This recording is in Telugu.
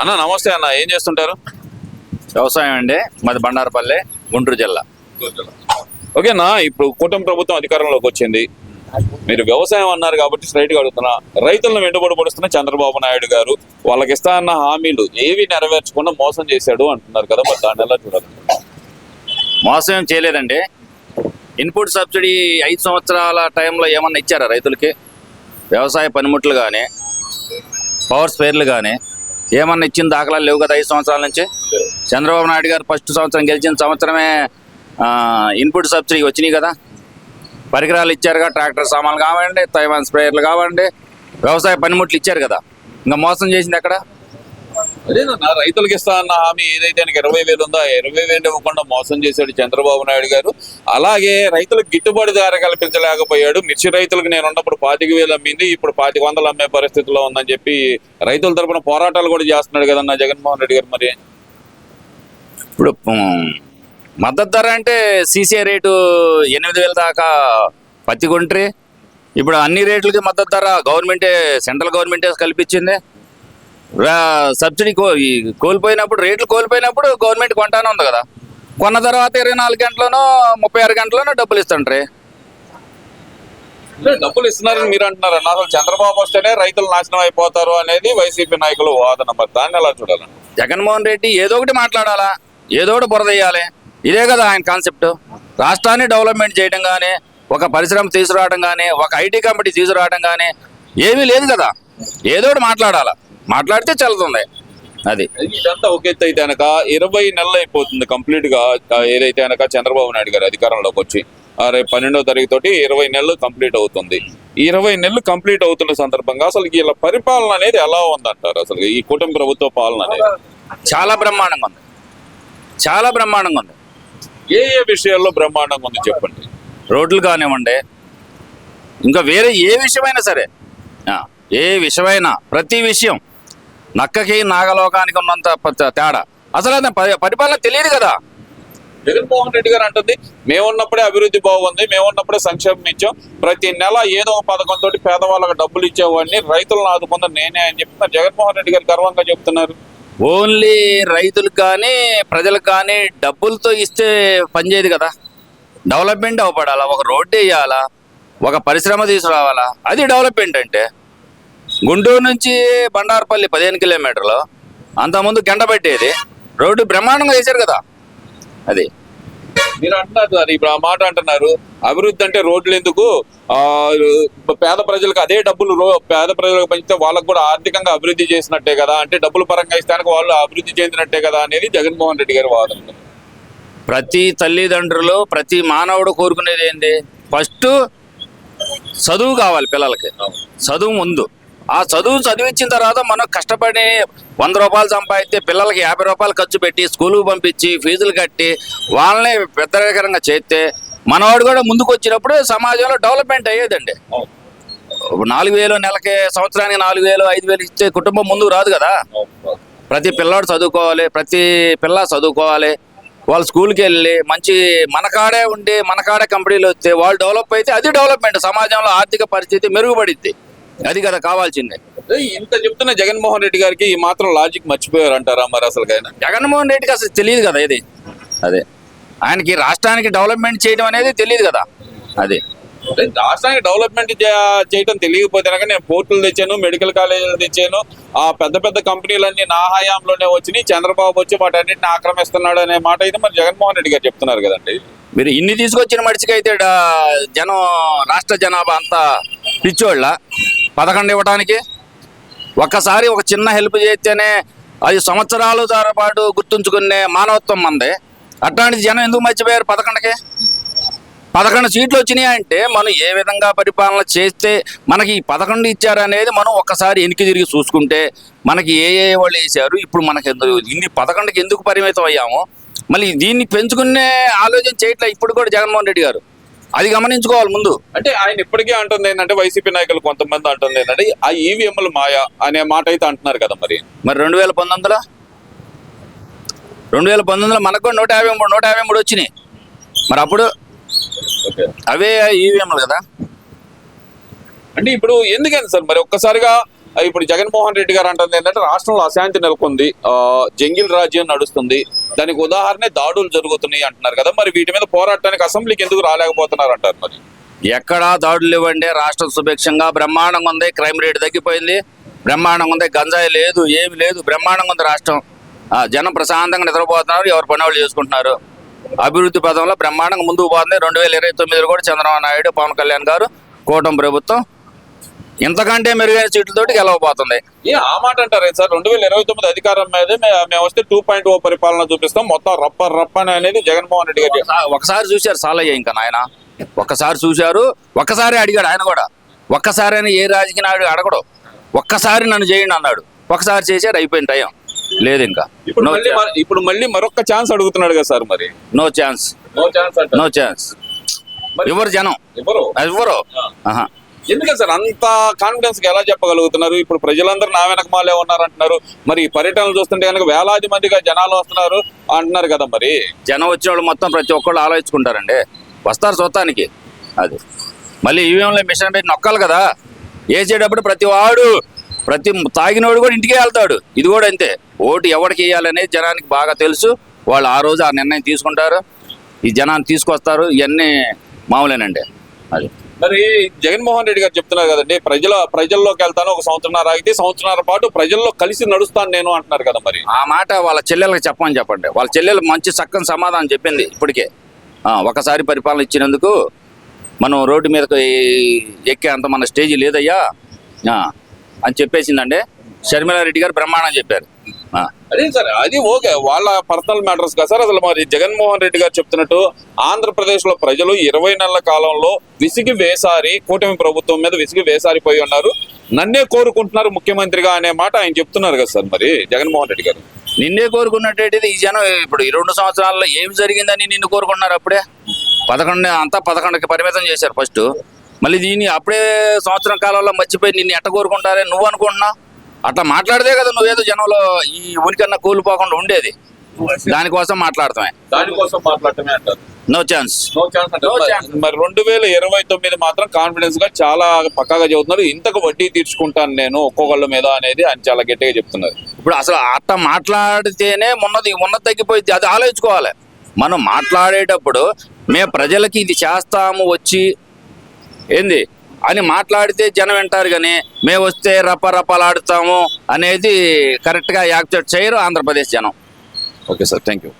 అన్న నమస్తే అన్న, ఏం చేస్తుంటారు? వ్యవసాయం అండి, మాది బండారపల్లి, గుంటూరు జిల్లా. ఓకేనా, ఇప్పుడు కూటమి ప్రభుత్వం అధికారంలోకి వచ్చింది. మీరు వ్యవసాయం అన్నారు కాబట్టి స్ట్రైట్ గా అడుగుతున్నా, రైతులను వెంటబడి పడుస్తున్న చంద్రబాబు నాయుడు గారు వాళ్ళకి ఇస్తా అన్న హామీలు ఏవి నెరవేర్చకుండా మోసం చేశాడు అంటున్నారు కదా, మరి దాన్ని ఎలా చూడాలి? మోసం ఏం చేయలేదండి. ఇన్పుట్ సబ్సిడీ 5 సంవత్సరాల టైంలో ఏమన్నా ఇచ్చారా రైతులకి? వ్యవసాయ పనిముట్లు కానీ, పవర్ స్పేర్లు కానీ ఏమన్నా ఇచ్చిన దాఖలాలు లేవు కదా 5 సంవత్సరాల నుంచి. చంద్రబాబు నాయుడు గారు ఫస్ట్ సంవత్సరం గెలిచిన సంవత్సరమే ఇన్పుట్ సబ్సిడీ వచ్చినాయి కదా. పరికరాలు ఇచ్చారుగా, ట్రాక్టర్ సామాన్లు కావండి, తైవాన్ స్ప్రేయర్లు కావండి, వ్యవసాయ పనిముట్లు ఇచ్చారు కదా. ఇంకా మోసం చేసింది ఎక్కడ? అదేనన్నా, రైతులకు ఇస్తా అన్న హామీ ఏదైతే 20,000 ఉందో 20,000 ఇవ్వకుండా మోసం చేశాడు చంద్రబాబు నాయుడు గారు. అలాగే రైతులకు గిట్టుబాటు ధర కల్పించలేకపోయాడు. మిర్చి రైతులకు నేను ఉన్నప్పుడు 25,000 అమ్మింది, ఇప్పుడు 2500 అమ్మే పరిస్థితిలో ఉందని చెప్పి రైతుల తరపున పోరాటాలు కూడా చేస్తున్నాడు కదన్నా జగన్మోహన్ రెడ్డి గారు. మరి ఇప్పుడు మద్దతు ధర అంటే సీసీఐ రేటు 8,000 దాకా పత్తి కొంట్రీ. ఇప్పుడు అన్ని రేట్లకి మద్దతు ధర గవర్నమెంటే, సెంట్రల్ గవర్నమెంటే కల్పించింది. సబ్సిడీ కోల్పోయినప్పుడు, రేట్లు కోల్పోయినప్పుడు గవర్నమెంట్ కొంటానే ఉంది కదా. కొన్న తర్వాత 24 గంటలోనో 36 గంటలోనో డబ్బులు ఇస్తుంటారు. డబ్బులు ఇస్తున్నారని మీరు అంటున్నారు అన్న, అసలు చంద్రబాబు వస్తేనే రైతులు నాశనం అయిపోతారు అనేది వైసీపీ నాయకులు వాదన. మరి దాన్ని ఎలా చూడాలండి? జగన్మోహన్ రెడ్డి ఏదో ఒకటి మాట్లాడాలా, ఏదో ఒకటి బురదయ్యాలి. ఇదే కదా ఆయన కాన్సెప్ట్. రాష్ట్రాన్ని డెవలప్మెంట్ చేయడం కానీ, ఒక పరిశ్రమ తీసుకురావడం కానీ, ఒక ఐటీ కంపెనీ తీసుకురావడం కానీ ఏమీ లేదు కదా. ఏదో ఒకటి మాట్లాడాలా, మాట్లాడితే చల్లుతుంది. అది ఇదంతా ఒక ఎత్తు అయితే కనుక 20 నెలలు అయిపోతుంది కంప్లీట్ గా. ఏదైతే కనుక చంద్రబాబు నాయుడు గారు అధికారంలోకి వచ్చి రేపు 12వ తారీఖు తోటి 20 నెలలు కంప్లీట్ అవుతుంది. ఈ 20 నెలలు కంప్లీట్ అవుతున్న సందర్భంగా అసలు వీళ్ళ పరిపాలన అనేది ఎలా ఉందంటారు? అసలు ఈ కూటమి ప్రభుత్వ పాలన అనేది చాలా బ్రహ్మాండంగా ఉంది, చాలా బ్రహ్మాండంగా ఉంది. ఏ విషయాల్లో బ్రహ్మాండంగా ఉంది చెప్పండి. రోడ్లు కానివ్వండి, ఇంకా వేరే ఏ విషయమైనా సరే, ఏ విషయమైనా ప్రతి విషయం నక్కకి నాగలోకానికి ఉన్నంత తేడా. అసలు అది పరిపాలన తెలియదు కదా. జగన్మోహన్ రెడ్డి గారు అంటుంది, మేమున్నప్పుడే అభివృద్ధి బాగుంది, మేమున్నప్పుడే సంక్షేమం ఇచ్చాం, ప్రతి నెల ఏదో ఒక పథకంతో పేదవాళ్ళకి డబ్బులు ఇచ్చేవాడిని, రైతులను ఆదుకుందా నేనే అని చెప్పి జగన్మోహన్ రెడ్డి గారు గర్వంగా చెప్తున్నారు. ఓన్లీ రైతులకు కానీ ప్రజలకు కానీ డబ్బులతో ఇస్తే పనిచేయదు కదా. డెవలప్మెంట్ అవ్వబడాలా, ఒక రోడ్డు వేయాలా, ఒక పరిశ్రమ తీసుకురావాలా, అది డెవలప్మెంట్ అంటే. గుంటూరు నుంచి బండారపల్లి 15 కిలోమీటర్లు, అంతకుముందు గంట పెట్టేది రోడ్డు బ్రహ్మాండంగా వేశారు కదా. అది మీరు అంటున్నారు సార్, ఇప్పుడు ఆ మాట అంటున్నారు, అభివృద్ధి అంటే రోడ్లు ఎందుకు, పేద ప్రజలకు అదే డబ్బులు పేద ప్రజలకు పంచితే వాళ్ళకు కూడా ఆర్థికంగా అభివృద్ధి చేసినట్టే కదా, అంటే డబ్బులు పరంగా ఇస్తానికి వాళ్ళు అభివృద్ధి చెందినట్టే కదా అనేది జగన్మోహన్ రెడ్డి గారి వాదన. ప్రతి తల్లిదండ్రులు, ప్రతి మానవుడు కోరుకునేది ఏంటి? ఫస్ట్ చదువు కావాలి పిల్లలకి. చదువు ముందు. ఆ చదివించిన తర్వాత మనం కష్టపడి 100 రూపాయలు సంపాదిస్తే పిల్లలకి 50 రూపాయలు ఖర్చు పెట్టి స్కూలుకు పంపించి ఫీజులు కట్టి వాళ్ళని పెద్దరికరంగా చేస్తే మనవాడు కూడా ముందుకు వచ్చినప్పుడు సమాజంలో డెవలప్మెంట్ అయ్యేదండి. 4,000 నెలకి, సంవత్సరానికి 4,000 5,000 ఇచ్చే కుటుంబం ముందుకు రాదు కదా. ప్రతి పిల్లాడు చదువుకోవాలి, ప్రతి పిల్ల చదువుకోవాలి, వాళ్ళు స్కూల్కి వెళ్ళి మంచి మనకాడే ఉండి మనకాడే కంపెనీలు వస్తే వాళ్ళు డెవలప్ అయితే అది డెవలప్మెంట్. సమాజంలో ఆర్థిక పరిస్థితి మెరుగుపడిద్ది. అది కదా కావాల్సిందే. ఇంత చెప్తున్న జగన్మోహన్ రెడ్డి గారికి ఈ మాత్రం లాజిక్ మర్చిపోయారు అంటారా మరి? అసలు జగన్మోహన్ రెడ్డికి అసలు తెలియదు కదా ఇది. అదే ఆయనకి రాష్ట్రానికి డెవలప్మెంట్ చేయడం అనేది తెలియదు కదా. అది రాష్ట్రానికి డెవలప్మెంట్ చేయడం తెలియకపోతే కనుక నేను పోర్టులు తెచ్చాను, మెడికల్ కాలేజీలు తెచ్చాను, ఆ పెద్ద పెద్ద కంపెనీలన్నీ నా హయాంలోనే వచ్చినాయి, చంద్రబాబు వచ్చి వాటన్నిటిని ఆక్రమిస్తున్నాడు అనే మాట అయితే మరి జగన్మోహన్ రెడ్డి గారు చెప్తున్నారు కదండి. మీరు ఇన్ని తీసుకొచ్చిన మడిచికి అయితే జనం, రాష్ట్ర జనాభా అంతా పిచ్చోళ్ళ 11 ఇవ్వడానికి. ఒక్కసారి ఒక చిన్న హెల్ప్ చేస్తేనే అది సంవత్సరాల పాటు గుర్తుంచుకునే మానవత్వం మంది. అట్లాంటి జనం ఎందుకు మర్చిపోయారు 11కి? 11 సీట్లు వచ్చినాయి అంటే మనం ఏ విధంగా పరిపాలన చేస్తే మనకి 11 ఇచ్చారనేది మనం ఒక్కసారి వెనక్కి తిరిగి చూసుకుంటే మనకి ఏ వాళ్ళు వేసారు, ఇప్పుడు మనకి ఇన్ని 11కి ఎందుకు పరిమితం అయ్యాము, మళ్ళీ దీన్ని పెంచుకునే ఆలోచన చేయట్లే ఇప్పుడు కూడా జగన్మోహన్ రెడ్డి గారు. అది గమనించుకోవాలి ముందు. అంటే ఆయన ఇప్పటికే అంటుంది ఏంటంటే, వైసీపీ నాయకులు కొంతమంది అంటుంది ఏంటంటే ఆ ఈవీఎంలు మాయా అనే మాట అయితే అంటున్నారు కదా. మరి 2019లో మనకు 153 వచ్చినాయి. మరి అప్పుడు అవే ఈవీఎంలు కదా. అంటే ఇప్పుడు ఎందుకని సార్ మరి ఒక్కసారిగా ఇప్పుడు జగన్మోహన్ రెడ్డి గారు అంటుంది ఏంటంటే రాష్ట్రంలో అశాంతి నెలకొంది, జంగిల్ రాజ్యం నడుస్తుంది, దానికి ఉదాహరణ దాడులు జరుగుతున్నాయి అంటున్నారు కదా. మరి వీటి మీద పోరాటానికి అసెంబ్లీకి ఎందుకు రాలేకపోతున్నారు అంటారు మరి? ఎక్కడా దాడులు ఇవ్వండి, రాష్ట్రం సుభిక్షంగా బ్రహ్మాండంగా ఉంది, క్రైమ్ రేట్ తగ్గిపోయింది, బ్రహ్మాండంగా ఉంది, గంజాయి లేదు, ఏమి లేదు, బ్రహ్మాండంగా ఉంది రాష్ట్రం. జనం ప్రశాంతంగా నిద్రపోతున్నారు, ఎవరు పని వాళ్ళు చేసుకుంటున్నారు. అభివృద్ధి పదంలో బ్రహ్మాండంగా ముందుకు పోతుంది. 2029 కూడా చంద్రబాబు నాయుడు, పవన్ కళ్యాణ్ గారు, కూటమి ప్రభుత్వం ఇంతకంటే మెరుగైన సీట్లతోటి గెలవబోతుంది. ఆ మాట అంటారు సార్. 2029 అధికారం మీదే మేము వస్తే 2.0 పరిపాలన చూపిస్తాం, మొత్తం రప్పని అనేది జగన్మోహన్ రెడ్డి గారు ఒకసారి చూశారు సాలయ్య, ఇంకా నాయన ఒక్కసారి చూశారు, ఒక్కసారి అడిగాడు ఆయన కూడా. ఒక్కసారి అని ఏ రాజకీయ నాయుడు అడగడు, ఒక్కసారి నన్ను చేయండి అన్నాడు, ఒకసారి చేశారు, అయిపోయిన టైం లేదు ఇంకా. ఇప్పుడు మళ్ళీ మరొక ఛాన్స్ అడుగుతున్నాడు కదా సార్. మరి నో ఛాన్స్, నో ఛాన్స్. ఎవరు జనం ఎవరు ఎందుకని సార్ అంత కాన్ఫిడెన్స్ గా ఎలా చెప్పగలుగుతున్నారు? ఇప్పుడు ప్రజలందరూ నా వెనకమాలే ఉన్నారంటున్నారు, మరి పర్యటనలు చూస్తుంటే కనుక వేలాది మందిగా జనాలు వస్తున్నారు అంటున్నారు కదా. మరి జనం వచ్చిన వాళ్ళు మొత్తం ప్రతి ఒక్కళ్ళు ఆలోచించుకుంటారండి, వస్తారు చూడటానికి. అది మళ్ళీ ఈవీఎంలో మిషన్ పెట్టి నొక్కాలి కదా, వేసేటప్పుడు ప్రతి తాగినోడు కూడా ఇంటికే వెళ్తాడు. ఇది కూడా అంతే, ఓటు ఎవరికి వేయాలనేది జనానికి బాగా తెలుసు. వాళ్ళు ఆ రోజు ఆ నిర్ణయం తీసుకుంటారు, ఈ జనాన్ని తీసుకొస్తారు. ఇవన్నీ మామూలేనండి. అది మరి జగన్మోహన్ రెడ్డి గారు చెప్తున్నారు కదండి, ప్రజల్లోకి వెళ్తాను, ఒక సంవత్సరన్నర ఆగితే సంవత్సరన్నర పాటు ప్రజల్లో కలిసి నడుస్తాను నేను అంటున్నారు కదా. మరి ఆ మాట వాళ్ళ చెల్లెలకు చెప్పండి. వాళ్ళ చెల్లెలు మంచి చక్కని సమాధానం చెప్పింది ఇప్పటికే. ఒకసారి పరిపాలన ఇచ్చినందుకు మనం రోడ్డు మీదకి ఎక్కే అంత మన స్టేజీ లేదయ్యా అని చెప్పేసిందండి. షర్మిలారెడ్డి గారు బ్రహ్మాండం చెప్పారు. అదే సార్, అది ఓకే, వాళ్ళ పర్సనల్ మ్యాటర్స్ కదా సార్. అసలు మరి జగన్మోహన్ రెడ్డి గారు చెప్తున్నట్టు ఆంధ్రప్రదేశ్ లో ప్రజలు 20 నెలల కాలంలో విసిగి వేసారి, కూటమి ప్రభుత్వం మీద విసిగి వేసారిపోయి ఉన్నారు, నన్నే కోరుకుంటున్నారు ముఖ్యమంత్రిగా అనే మాట ఆయన చెప్తున్నారు కదా సార్. మరి జగన్మోహన్ రెడ్డి గారు నిన్నే కోరుకున్నట్టయితే ఈ జనం ఇప్పుడు ఈ 2 సంవత్సరాల్లో ఏం జరిగిందని నిన్ను కోరుకున్నారు? అప్పుడే 11కి పరిమితం చేశారు ఫస్ట్. మళ్ళీ దీన్ని అప్పుడే సంవత్సరం కాలంలో మర్చిపోయి నిన్ను ఎట్ట కోరుకుంటారే నువ్వు అనుకుంటున్నావు? అట్లా మాట్లాడితే కదా నువ్వేదో జనంలో ఈ ఉనికన్నా కూలిపోకుండా ఉండేది. దానికోసం మాట్లాడతామే అంటారు. No chance. మరి 2029 మాత్రం కాన్ఫిడెన్స్ గా చాలా పక్కాగా చెబుతున్నారు, ఇంతకు వడ్డీ తీర్చుకుంటాను నేను ఒక్కొక్కళ్ళ మీద అనేది ఆయన చాలా గట్టిగా చెప్తున్నారు. ఇప్పుడు అసలు అట్లా మాట్లాడితేనే ఉన్నది తగ్గిపోయింది. అది ఆలోచించుకోవాలి. మనం మాట్లాడేటప్పుడు మేము ప్రజలకి ఇది చేస్తాము వచ్చి ఏంది అని మాట్లాడితే జనం వింటారు, కానీ మేము వస్తే రప్పలాడుతాము అనేది కరెక్ట్గా యాక్సెప్ట్ చేయరు ఆంధ్రప్రదేశ్ జనం. Okay sir, thank you.